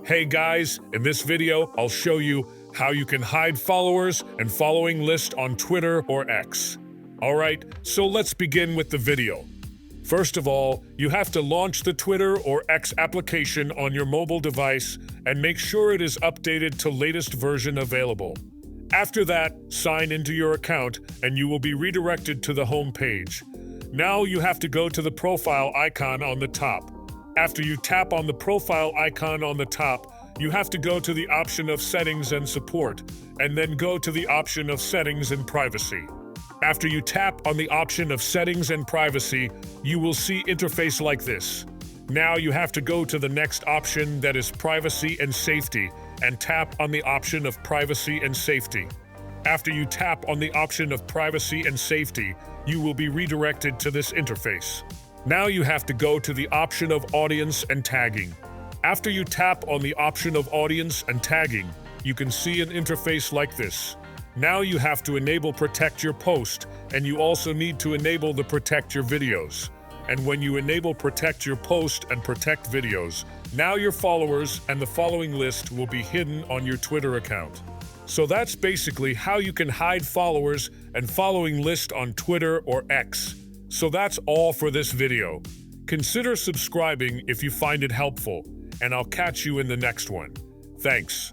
Hey guys, in this video, I'll show you how you can hide followers and following list on Twitter or X. Alright, so let's begin with the video. First of all, you have to launch the Twitter or X application on your mobile device and make sure it is updated to latest version available. After that, sign into your account and you will be redirected to the home page. Now you have to go to the profile icon on the top. After you tap on the profile icon on the top, you have to go to the option of Settings and Support, and then go to the option of Settings and Privacy. After you tap on the option of Settings and Privacy, you will see interface like this. Now you have to go to the next option, that is Privacy and Safety, and tap on the option of Privacy and Safety. After you tap on the option of Privacy and Safety, you will be redirected to this interface. Now you have to go to the option of Audience and Tagging. After you tap on the option of Audience and Tagging, you can see an interface like this. Now you have to enable Protect Your Post, and you also need to enable the Protect Your Videos. And when you enable Protect Your Post and Protect Videos, now your followers and the following list will be hidden on your Twitter account. So that's basically how you can hide followers and following list on Twitter or X. So that's all for this video. Consider subscribing if you find it helpful, and I'll catch you in the next one. Thanks.